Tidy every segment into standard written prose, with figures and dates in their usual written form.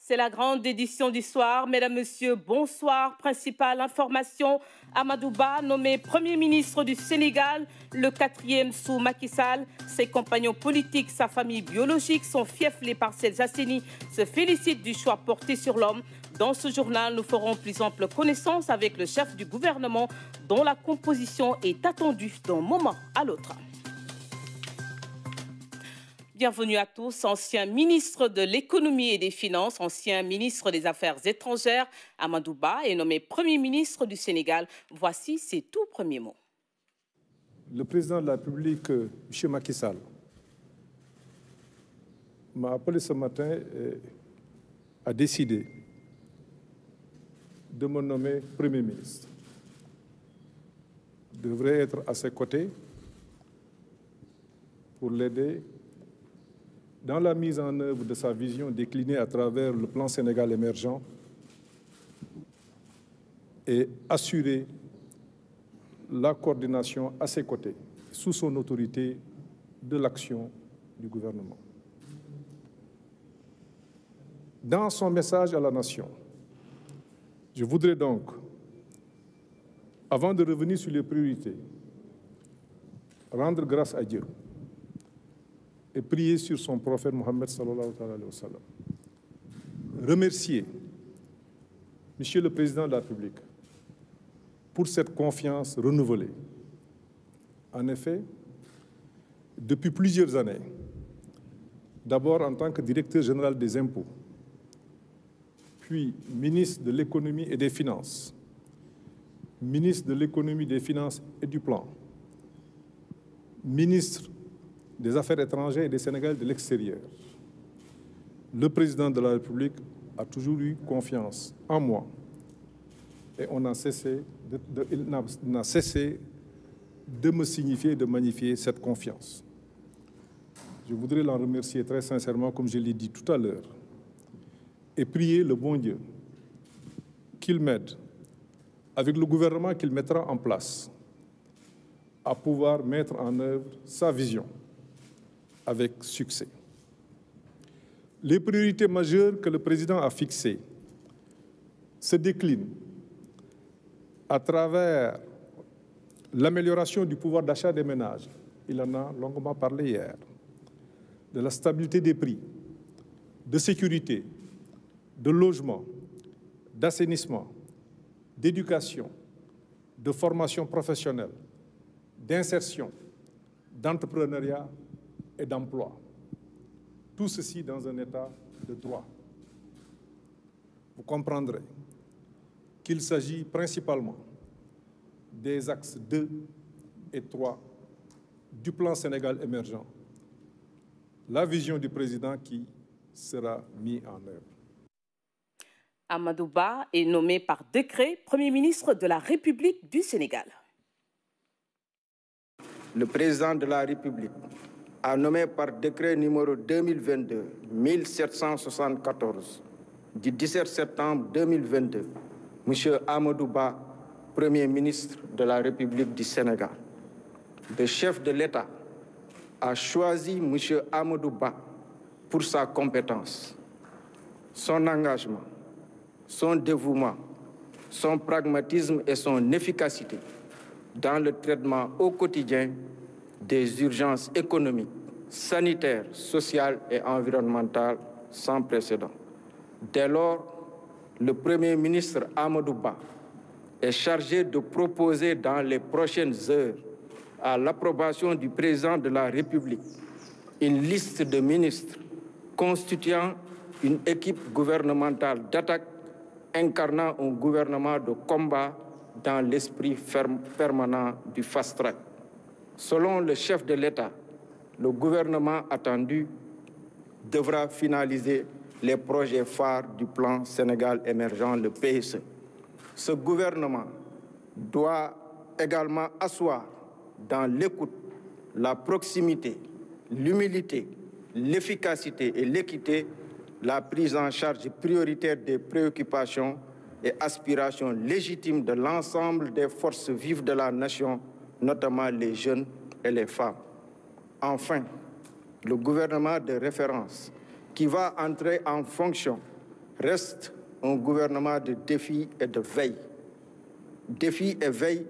C'est la grande édition du soir. Mesdames, Messieurs, bonsoir. Principale information, Amadou Ba, nommé Premier ministre du Sénégal, le 4e sous Macky Sall. Ses compagnons politiques, sa famille biologique, son fief, les Parcelles Assainies, se félicitent du choix porté sur l'homme. Dans ce journal, nous ferons plus ample connaissance avec le chef du gouvernement, dont la composition est attendue d'un moment à l'autre. Bienvenue à tous. Ancien ministre de l'économie et des finances, ancien ministre des Affaires étrangères, Amadou Ba est nommé Premier ministre du Sénégal. Voici ses tout premiers mots. Le président de la République, M. Macky Sall, m'a appelé ce matin et a décidé de me nommer Premier ministre. Je devrais être à ses côtés pour l'aider dans la mise en œuvre de sa vision déclinée à travers le plan Sénégal émergent et assurer la coordination à ses côtés, sous son autorité, de l'action du gouvernement. Dans son message à la nation, je voudrais donc, avant de revenir sur les priorités, rendre grâce à Dieu et prier sur son prophète Mohammed sallallahu alayhi wa sallam. Remercier Monsieur le Président de la République pour cette confiance renouvelée. En effet, depuis plusieurs années, d'abord en tant que directeur général des impôts, puis ministre de l'économie et des finances, ministre de l'économie, des finances et du plan, ministre des Affaires étrangères et des Sénégalais de l'extérieur. Le président de la République a toujours eu confiance en moi et il n'a cessé de me signifier et de magnifier cette confiance. Je voudrais l'en remercier très sincèrement, comme je l'ai dit tout à l'heure, et prier le bon Dieu qu'il m'aide, avec le gouvernement qu'il mettra en place, à pouvoir mettre en œuvre sa vision avec succès. Les priorités majeures que le président a fixées se déclinent à travers l'amélioration du pouvoir d'achat des ménages. Il en a longuement parlé hier. De la stabilité des prix, de sécurité, de logement, d'assainissement, d'éducation, de formation professionnelle, d'insertion, d'entrepreneuriat et d'emploi. Tout ceci dans un état de droit. Vous comprendrez qu'il s'agit principalement des axes 2 et 3 du plan Sénégal émergent, la vision du président qui sera mise en œuvre. Amadou Ba est nommé par décret Premier ministre de la République du Sénégal. Le président de la République a nommé par décret numéro 2022-1774 du 17 septembre 2022 M. Amadou Ba, Premier ministre de la République du Sénégal. Le chef de l'État a choisi M. Amadou Ba pour sa compétence, son engagement, son dévouement, son pragmatisme et son efficacité dans le traitement au quotidien des urgences économiques, sanitaires, sociales et environnementales sans précédent. Dès lors, le Premier ministre Amadou Ba est chargé de proposer dans les prochaines heures à l'approbation du président de la République une liste de ministres constituant une équipe gouvernementale d'attaque incarnant un gouvernement de combat dans l'esprit permanent du fast-track. Selon le chef de l'État, le gouvernement attendu devra finaliser les projets phares du plan Sénégal émergent, le PSE. Ce gouvernement doit également asseoir dans l'écoute, la proximité, l'humilité, l'efficacité et l'équité la prise en charge prioritaire des préoccupations et aspirations légitimes de l'ensemble des forces vives de la nation, notamment les jeunes et les femmes. Enfin, le gouvernement de référence qui va entrer en fonction reste un gouvernement de défi et de veille. Défi et veille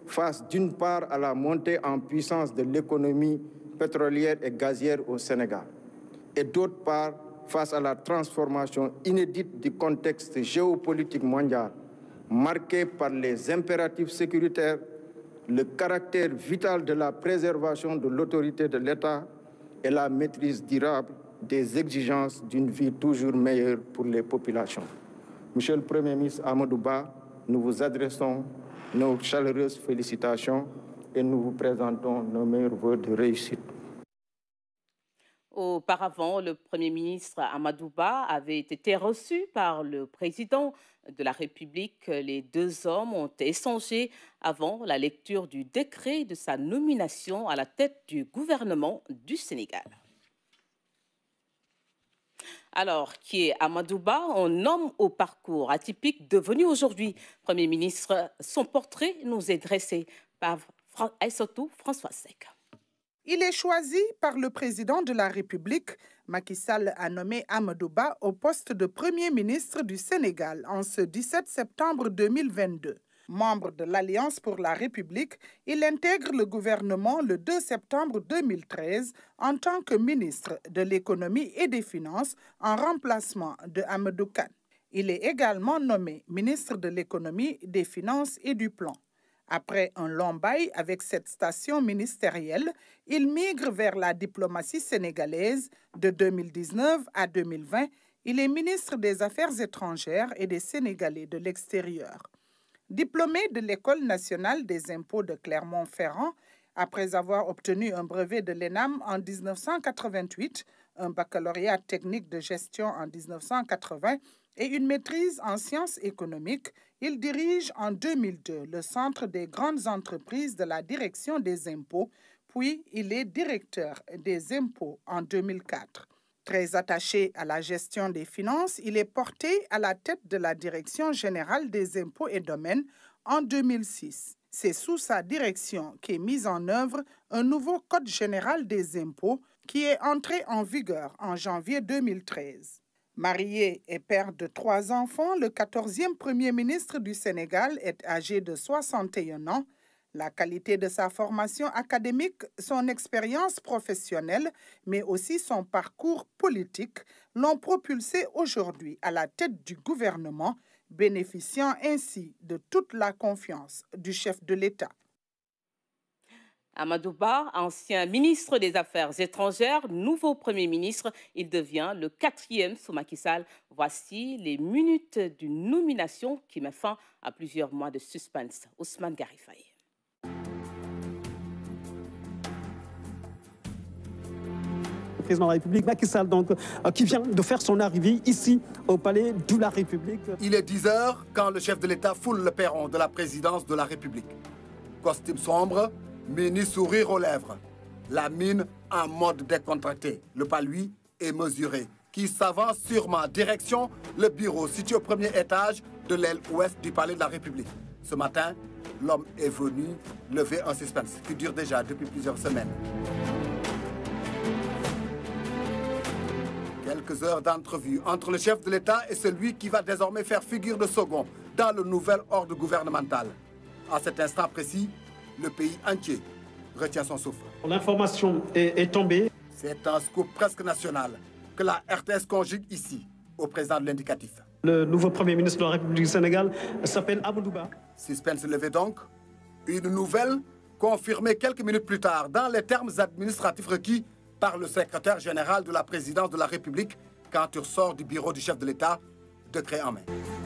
face d'une part à la montée en puissance de l'économie pétrolière et gazière au Sénégal et d'autre part face à la transformation inédite du contexte géopolitique mondial marqué par les impératifs sécuritaires, le caractère vital de la préservation de l'autorité de l'État et la maîtrise durable des exigences d'une vie toujours meilleure pour les populations. Monsieur le Premier ministre Amadou Ba, nous vous adressons nos chaleureuses félicitations et nous vous présentons nos meilleurs vœux de réussite. Auparavant, le Premier ministre Amadou Ba avait été reçu par le président de la République. Les deux hommes ont échangé avant la lecture du décret de sa nomination à la tête du gouvernement du Sénégal. Alors, qui est Amadou Ba, un homme au parcours atypique devenu aujourd'hui Premier ministre? Son portrait nous est dressé par Aïssatou François Seck. Il est choisi par le président de la République. Macky Sall a nommé Amadou Ba au poste de Premier ministre du Sénégal en ce 17 septembre 2022. Membre de l'Alliance pour la République, il intègre le gouvernement le 2 septembre 2013 en tant que ministre de l'Économie et des Finances en remplacement de Amadou Kane. Il est également nommé ministre de l'Économie, des Finances et du Plan. Après un long bail avec cette station ministérielle, il migre vers la diplomatie sénégalaise. De 2019 à 2020, il est ministre des Affaires étrangères et des Sénégalais de l'extérieur. Diplômé de l'École nationale des impôts de Clermont-Ferrand, après avoir obtenu un brevet de l'ENAM en 1988, un baccalauréat technique de gestion en 1980 et une maîtrise en sciences économiques, il dirige en 2002 le Centre des grandes entreprises de la Direction des impôts, puis il est directeur des impôts en 2004. Très attaché à la gestion des finances, il est porté à la tête de la Direction générale des impôts et domaines en 2006. C'est sous sa direction qu'est mis en œuvre un nouveau Code général des impôts qui est entré en vigueur en janvier 2013. Marié et père de 3 enfants, le 14e Premier ministre du Sénégal est âgé de 61 ans. La qualité de sa formation académique, son expérience professionnelle, mais aussi son parcours politique l'ont propulsé aujourd'hui à la tête du gouvernement, bénéficiant ainsi de toute la confiance du chef de l'État. Amadou Ba, ancien ministre des Affaires étrangères, nouveau Premier ministre, il devient le 4e sous Macky Sall. Voici les minutes d'une nomination qui met fin à plusieurs mois de suspense. Ousmane Garifaye. Président de la République, Macky Sall, donc, qui vient de faire son arrivée ici au palais de la République. Il est 10 h quand le chef de l'État foule le perron de la présidence de la République. Costume sombre, mini sourire aux lèvres, la mine en mode décontracté. Le pas, lui, est mesuré, qui s'avance sûrement direction le bureau situé au premier étage de l'aile ouest du palais de la République. Ce matin, l'homme est venu lever un suspense qui dure déjà depuis plusieurs semaines. Quelques heures d'entrevue entre le chef de l'État et celui qui va désormais faire figure de second dans le nouvel ordre gouvernemental. À cet instant précis, le pays entier retient son souffle. L'information est tombée. C'est un scoop presque national que la RTS conjugue ici, au président de l'indicatif. Le nouveau Premier ministre de la République du Sénégal s'appelle Amadou Ba. Suspense levé donc. Une nouvelle confirmée quelques minutes plus tard dans les termes administratifs requis par le secrétaire général de la présidence de la République quand il ressort du bureau du chef de l'État, décret en main.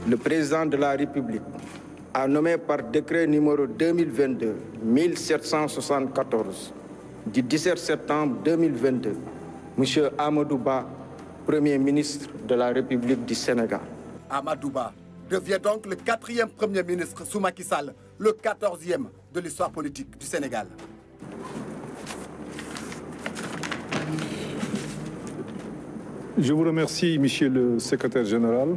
Le président de la République a nommé par décret numéro 2022-1774 du 17 septembre 2022 M. Amadou Ba, Premier ministre de la République du Sénégal. Amadou Ba devient donc le 4e Premier ministre sous Macky Sall, le 14e de l'histoire politique du Sénégal. Je vous remercie, Monsieur le secrétaire général.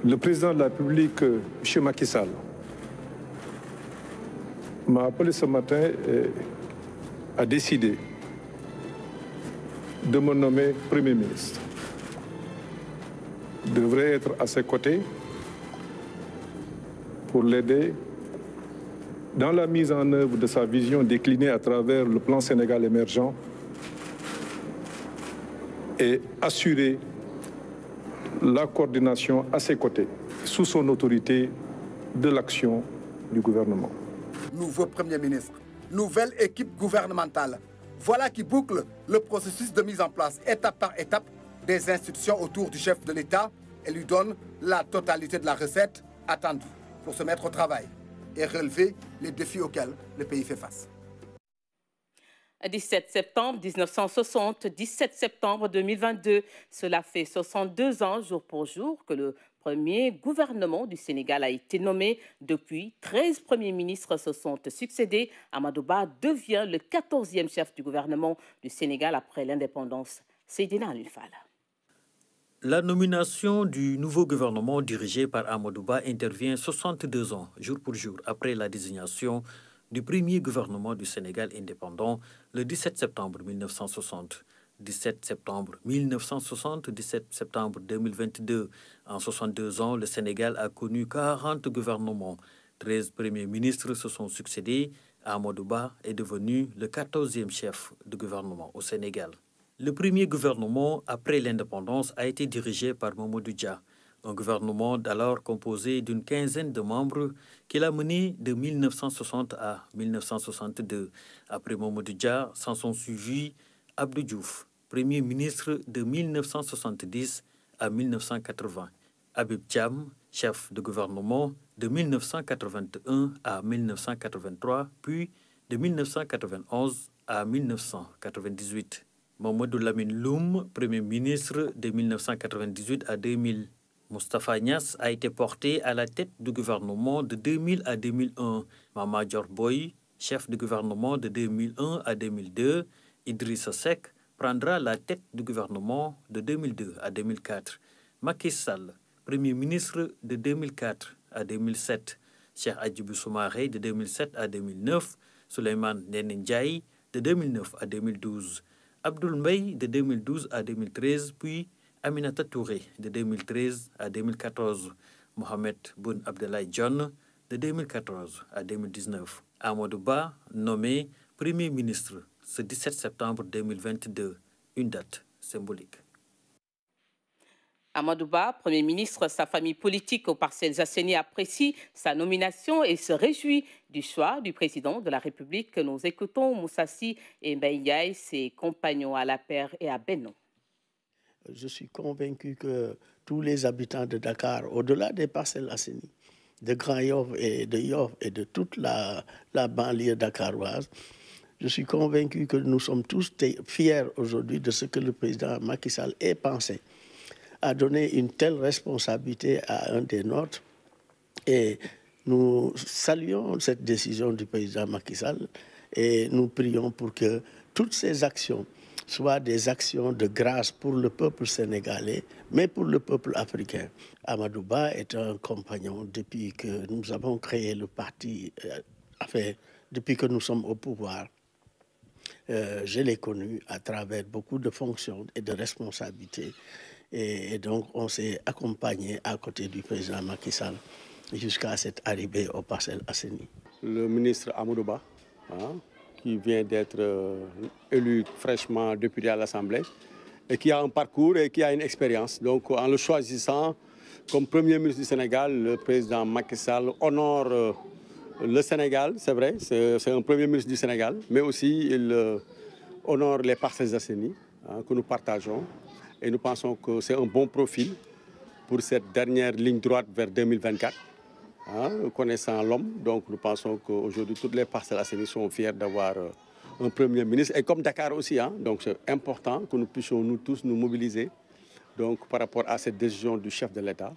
Le président de la République, M. Macky Sall, m'a appelé ce matin et a décidé de me nommer Premier ministre. devrait être à ses côtés pour l'aider dans la mise en œuvre de sa vision déclinée à travers le plan Sénégal émergent et assurer la coordination à ses côtés, sous son autorité, de l'action du gouvernement. Nouveau Premier ministre, nouvelle équipe gouvernementale. Voilà qui boucle le processus de mise en place, étape par étape, des institutions autour du chef de l'État et lui donne la totalité de la recette attendue pour se mettre au travail et relever les défis auxquels le pays fait face. 17 septembre 1960, 17 septembre 2022. Cela fait 62 ans, jour pour jour, que le premier gouvernement du Sénégal a été nommé. Depuis, 13 premiers ministres se sont succédés. Amadou Ba devient le 14e chef du gouvernement du Sénégal après l'indépendance. Seydina Alioune Fall. La nomination du nouveau gouvernement dirigé par Amadou Ba intervient 62 ans, jour pour jour, après la désignation du premier gouvernement du Sénégal indépendant le 17 septembre 1960. 17 septembre 1960, 17 septembre 2022. En 62 ans, le Sénégal a connu 40 gouvernements. 13 premiers ministres se sont succédés. Amadou Ba est devenu le 14e chef de gouvernement au Sénégal. Le premier gouvernement après l'indépendance a été dirigé par Mamadou Dia, un gouvernement d'alors composé d'une quinzaine de membres qu'il a mené de 1960 à 1962. Après Mamadou Dia, s'en sont suivis Abdou Diouf, premier ministre de 1970 à 1980. Habib Thiam, chef de gouvernement de 1981 à 1983, puis de 1991 à 1998. Mamadou Lamine Loum, premier ministre de 1998 à 2000. Moustapha Niasse a été porté à la tête du gouvernement de 2000 à 2001. Mama Dior Boy, chef de gouvernement de 2001 à 2002. Idrissa Seck prendra la tête du gouvernement de 2002 à 2004. Macky Sall, premier ministre de 2004 à 2007. Cheikh Hadjibou Soumaré de 2007 à 2009. Souleymane Ndéné Ndiaye de 2009 à 2012. Abdoul Mbaye de 2012 à 2013, puis Aminata Touré de 2013 à 2014. Mohamed Boun Abdallah Dionne de 2014 à 2019. Amadou Ba, nommé Premier ministre ce 17 septembre 2022, une date symbolique. Amadou Ba, Premier ministre, sa famille politique aux Parcelles Assainies apprécie sa nomination et se réjouit du choix du président de la République. Nous écoutons Moussassi et Mbaye Ndiaye, ses compagnons à la paire et à Benno. Je suis convaincu que tous les habitants de Dakar, au-delà des Parcelles Assainies, de Grand Yoff et de toute la banlieue dakaroise, je suis convaincu que nous sommes tous fiers aujourd'hui de ce que le président Macky Sall ait pensé à donner une telle responsabilité à un des nôtres. Et nous saluons cette décision du président Macky Sall et nous prions pour que toutes ces actions soient des actions de grâce pour le peuple sénégalais, mais pour le peuple africain. Amadou Ba est un compagnon depuis que nous avons créé le parti, depuis que nous sommes au pouvoir. Je l'ai connu à travers beaucoup de fonctions et de responsabilités. Et donc, on s'est accompagné à côté du président Macky Sall jusqu'à cette arrivée aux Parcelles Assainies. Le ministre Amadou Ba, qui vient d'être élu fraîchement député à l'Assemblée, et qui a un parcours et qui a une expérience. Donc, en le choisissant comme Premier ministre du Sénégal, le président Macky Sall honore le Sénégal, c'est vrai, c'est un Premier ministre du Sénégal, mais aussi il honore les Parcelles Assainies que nous partageons. Et nous pensons que c'est un bon profil pour cette dernière ligne droite vers 2024, connaissant l'homme. Donc nous pensons qu'aujourd'hui, toutes les Parcelles Assainies sont fiers d'avoir un Premier ministre. Et comme Dakar aussi, donc c'est important que nous puissions nous tous nous mobiliser donc, par rapport à cette décision du chef de l'État.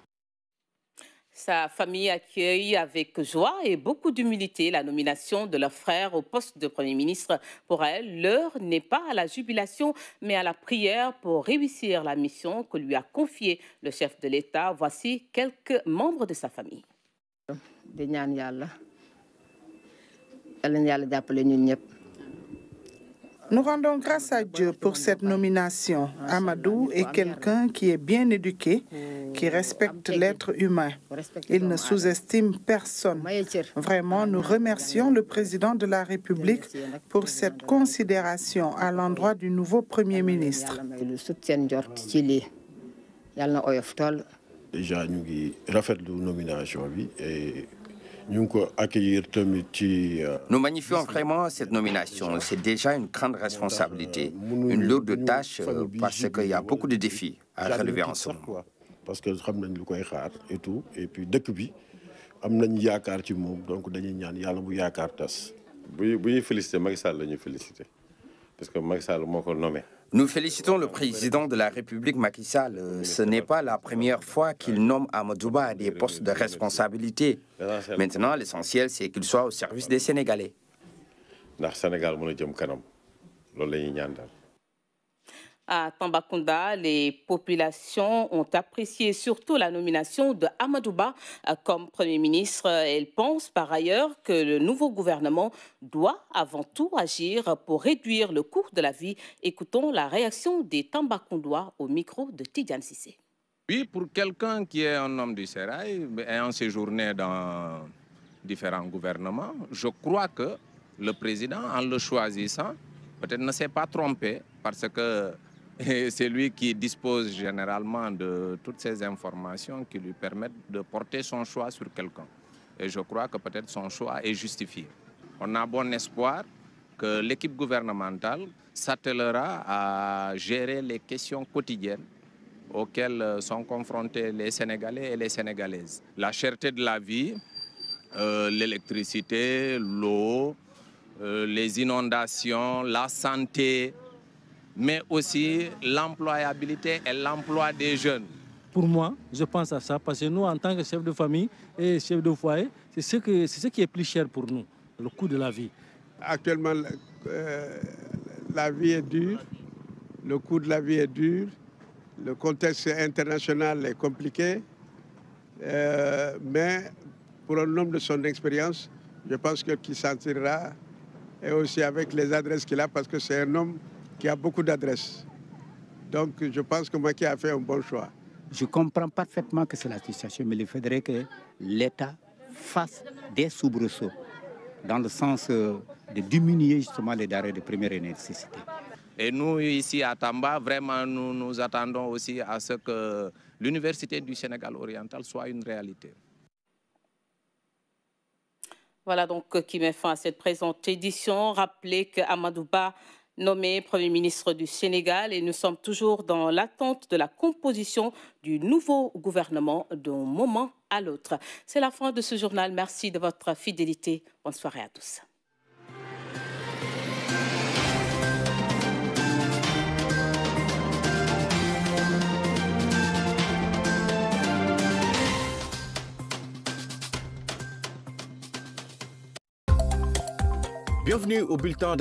Sa famille accueille avec joie et beaucoup d'humilité la nomination de leur frère au poste de Premier ministre. Pour elle, l'heure n'est pas à la jubilation, mais à la prière pour réussir la mission que lui a confiée le chef de l'État. Voici quelques membres de sa famille. Nous rendons grâce à Dieu pour cette nomination. Amadou est quelqu'un qui est bien éduqué, qui respecte l'être humain. Il ne sous-estime personne. Vraiment, nous remercions le président de la République pour cette considération à l'endroit du nouveau Premier ministre. Déjà, nous avons fait la nomination et nous magnifions vraiment cette nomination. C'est déjà une grande responsabilité, une lourde tâche parce qu'il y a beaucoup de défis à relever en ce moment. Parce que nous savons ce qu'il y et tout. Et puis, dès que nous avons yaakaar ci moom donc dañuy ñaan yàlla bu yaakaar tas. bu ñuy féliciter Macky Sall la ñuy féliciter parce que Macky Sall moo ko nommé. Nous félicitons le président de la République Macky Sall. Ce n'est pas la première fois qu'il nomme Amadou Ba à des postes de responsabilité. Maintenant, l'essentiel, c'est qu'il soit au service des Sénégalais. ndax Sénégal mën a jëm kanam loolu la ñuy ñaan daal. À Tambacounda, les populations ont apprécié surtout la nomination de Amadou Ba comme Premier ministre. Elles pensent par ailleurs que le nouveau gouvernement doit avant tout agir pour réduire le coût de la vie. Écoutons la réaction des Tambacoundois au micro de Tidjane Cissé. Oui, pour quelqu'un qui est un homme du sérail, ayant séjourné dans différents gouvernements, je crois que le président, en le choisissant, peut-être ne s'est pas trompé parce que c'est lui qui dispose généralement de toutes ces informations qui lui permettent de porter son choix sur quelqu'un. Et je crois que peut-être son choix est justifié. On a bon espoir que l'équipe gouvernementale s'attellera à gérer les questions quotidiennes auxquelles sont confrontés les Sénégalais et les Sénégalaises. La cherté de la vie, l'électricité, l'eau, les inondations, la santé, mais aussi l'employabilité et l'emploi des jeunes. Pour moi, je pense à ça, parce que nous, en tant que chef de famille et chef de foyer, c'est ce qui est plus cher pour nous, le coût de la vie. Actuellement, la vie est dure, le coût de la vie est dur, le contexte international est compliqué, mais pour un homme de son expérience, je pense qu'il s'en tirera, et aussi avec les adresses qu'il a, parce que c'est un homme qui a beaucoup d'adresses. Donc je pense que Macky a fait un bon choix. Je comprends parfaitement que c'est la situation, mais il faudrait que l'État fasse des soubresauts dans le sens de diminuer justement les denrées de première nécessité. Et nous, ici à Tamba, vraiment, nous attendons aussi à ce que l'Université du Sénégal oriental soit une réalité. Voilà donc qui met fin à cette présente édition. Rappelez qu'Amadou Ba nommé Premier ministre du Sénégal et nous sommes toujours dans l'attente de la composition du nouveau gouvernement d'un moment à l'autre. C'est la fin de ce journal. Merci de votre fidélité. Bonne soirée à tous. Bienvenue au bulletin